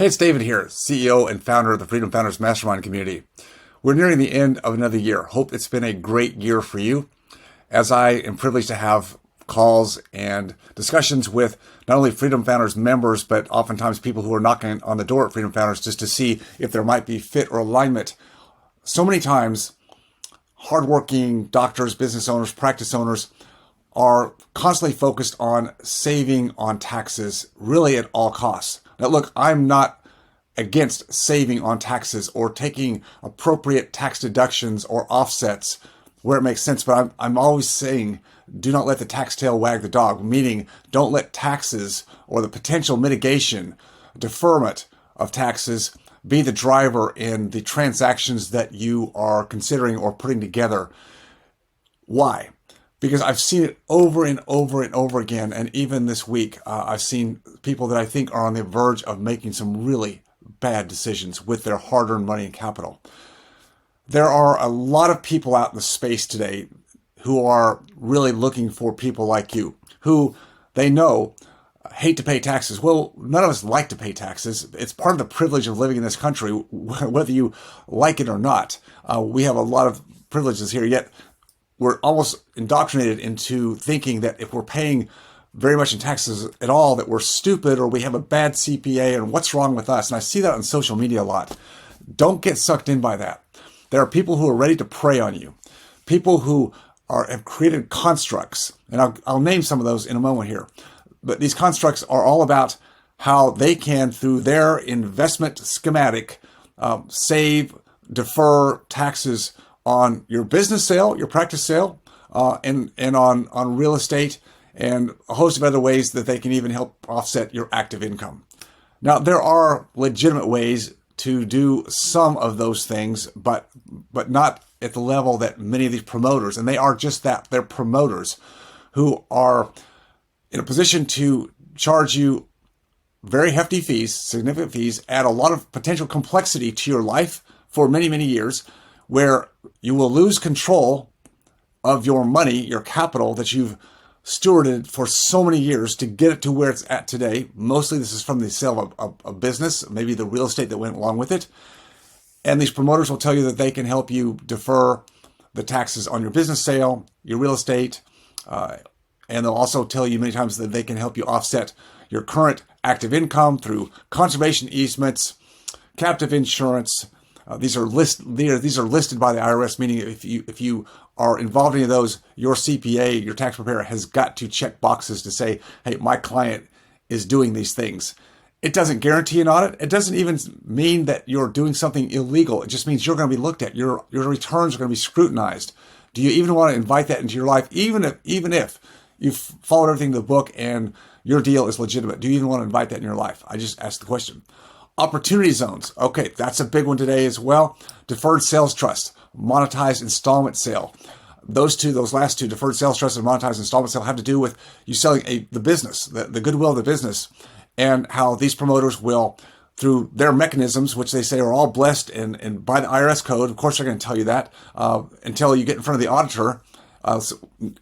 Hey, it's David here, CEO and founder of the Freedom Founders Mastermind community. We're nearing the end of another year. Hope it's been a great year for you, as I am privileged to have calls and discussions with not only Freedom Founders members, but oftentimes people who are knocking on the door at Freedom Founders just to see if there might be fit or alignment. So many times, hardworking doctors, business owners, practice owners are constantly focused on saving on taxes, really at all costs. Now, look, I'm not against saving on taxes or taking appropriate tax deductions or offsets where it makes sense, but I'm always saying do not let the tax tail wag the dog, meaning don't let taxes or the potential mitigation, deferment of taxes be the driver in the transactions that you are considering or putting together. Why? Because I've seen it over and over and over again. And even this week, I've seen people that I think are on the verge of making some really bad decisions with their hard-earned money and capital. There are a lot of people out in the space today who are really looking for people like you, who they know hate to pay taxes. Well, none of us like to pay taxes. It's part of the privilege of living in this country, whether you like it or not. We have a lot of privileges here, yet we're almost indoctrinated into thinking that if we're paying very much in taxes at all, that we're stupid or we have a bad CPA and what's wrong with us. And I see that on social media a lot. Don't get sucked in by that. There are people who are ready to prey on you, people who have created constructs, and I'll name some of those in a moment here. But these constructs are all about how they can, through their investment schematic, save, defer taxes on your business sale, your practice sale, and on real estate, and a host of other ways that they can even help offset your active income. Now, there are legitimate ways to do some of those things, but not at the level that many of these promoters, and they are just that, they're promoters who are in a position to charge you very hefty fees, significant fees, add a lot of potential complexity to your life for many, many years, where you will lose control of your money, your capital that you've stewarded for so many years to get it to where it's at today. Mostly this is from the sale of a business, maybe the real estate that went along with it. And these promoters will tell you that they can help you defer the taxes on your business sale, your real estate, and they'll also tell you many times that they can help you offset your current active income through conservation easements, captive insurance. These are listed by the IRS, meaning if you are involved in any of those, your CPA, your tax preparer, has got to check boxes to say, hey, my client is doing these things. It doesn't guarantee an audit. It doesn't even mean that you're doing something illegal. It just means you're going to be looked at. Your returns are going to be scrutinized. Do you even want to invite that into your life, even if you've followed everything in the book and your deal is legitimate? Do you even want to invite that in your life? I just asked the question. Opportunity zones. Okay, that's a big one today as well. Deferred sales trust, monetized installment sale. Those last two, deferred sales trust and monetized installment sale, have to do with you selling the business, the goodwill of the business, and how these promoters will, through their mechanisms, which they say are all blessed and by the IRS code. Of course, they're going to tell you that until you get in front of the auditor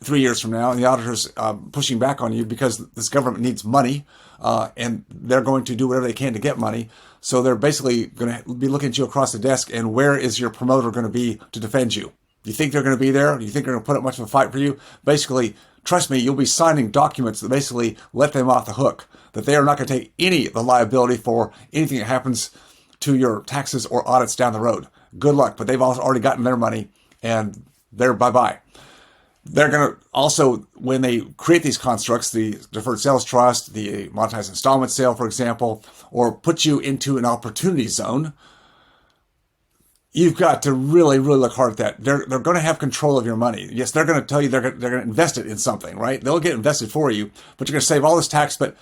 3 years from now, and the auditor's pushing back on you because this government needs money, and they're going to do whatever they can to get money. So they're basically going to be looking at you across the desk, and where is your promoter going to be to defend you? Do you think they're going to be there? Do you think they're going to put up much of a fight for you? Basically, trust me, you'll be signing documents that basically let them off the hook, that they are not going to take any of the liability for anything that happens to your taxes or audits down the road. Good luck, but they've already gotten their money, and they're bye-bye. They're going to also, when they create these constructs, the deferred sales trust, the monetized installment sale, for example, or put you into an opportunity zone, you've got to really, really look hard at that. They're going to have control of your money. Yes, they're going to tell you they're going to invest it in something, right? They'll get invested for you, but you're going to save all this tax. But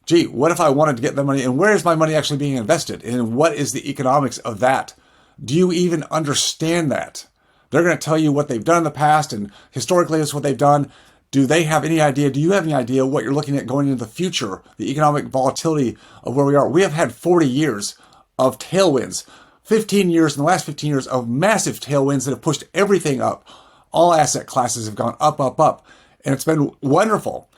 gee, what if I wanted to get the money, and where is my money actually being invested? And what is the economics of that? Do you even understand that? They're going to tell you what they've done in the past, and historically that's what they've done. Do they have any idea? Do you have any idea what you're looking at going into the future, the economic volatility of where we are? We have had 40 years of tailwinds, 15 years in the last 15 years of massive tailwinds that have pushed everything up. All asset classes have gone up, up, up, and it's been wonderful,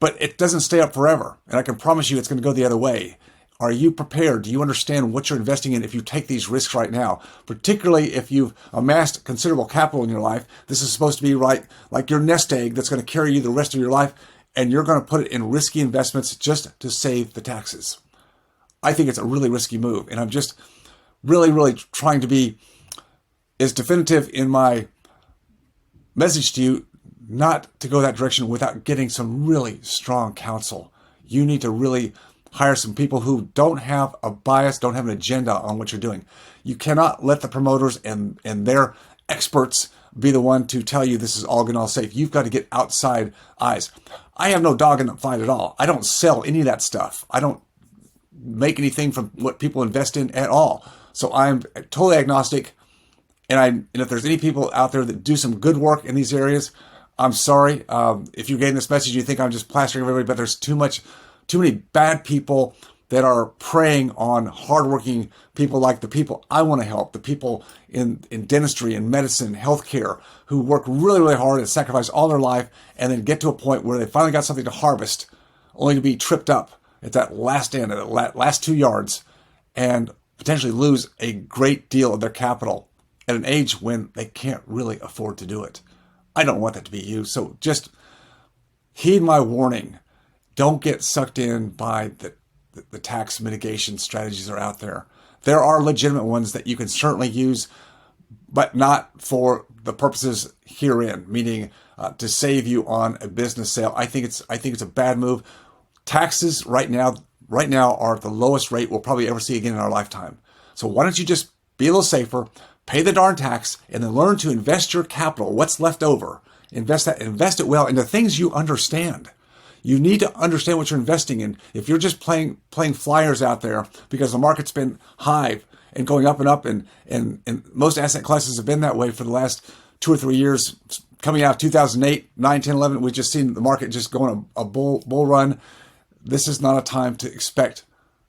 but it doesn't stay up forever. And I can promise you it's going to go the other way. Are you prepared? Do you understand what you're investing in if you take these risks right now? Particularly if you've amassed considerable capital in your life. This is supposed to be like your nest egg that's going to carry you the rest of your life, and you're going to put it in risky investments just to save the taxes. I think it's a really risky move, and I'm just really trying to be as definitive in my message to you not to go that direction without getting some really strong counsel. You need to really hire some people who don't have a bias, don't have an agenda on what you're doing. You cannot let the promoters and their experts be the one to tell you this is all good and all safe. You've got to get outside eyes. I have no dog in the fight at all. I don't sell any of that stuff. I don't make anything from what people invest in at all. So I'm totally agnostic. And if there's any people out there that do some good work in these areas, I'm sorry. If you're getting this message, you think I'm just plastering everybody, but there's too many bad people that are preying on hardworking people like the people I want to help, the people in dentistry and medicine, healthcare, who work really hard and sacrifice all their life and then get to a point where they finally got something to harvest, only to be tripped up at that last end, at the last 2 yards, and potentially lose a great deal of their capital at an age when they can't really afford to do it. I don't want that to be you. So just heed my warning. Don't get sucked in by the tax mitigation strategies that are out there. There are legitimate ones that you can certainly use, but not for the purposes herein, meaning to save you on a business sale. I think it's a bad move. Taxes right now are at the lowest rate we'll probably ever see again in our lifetime. So why don't you just be a little safer, pay the darn tax, and then learn to invest your capital, what's left over. Invest it well into things you understand. You need to understand what you're investing in. If you're just playing flyers out there because the market's been high and going up and up, and most asset classes have been that way for the last 2 or 3 years, coming out of 2008, 9, 10, 11, we've just seen the market just going a bull run. This is not a time to expect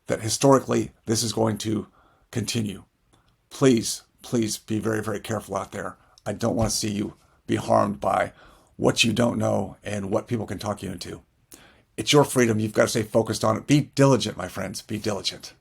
that historically this is going to continue. Please be very careful out there. I don't want to see you be harmed by what you don't know and what people can talk you into. It's your freedom. You've got to stay focused on it. Be diligent, my friends. Be diligent.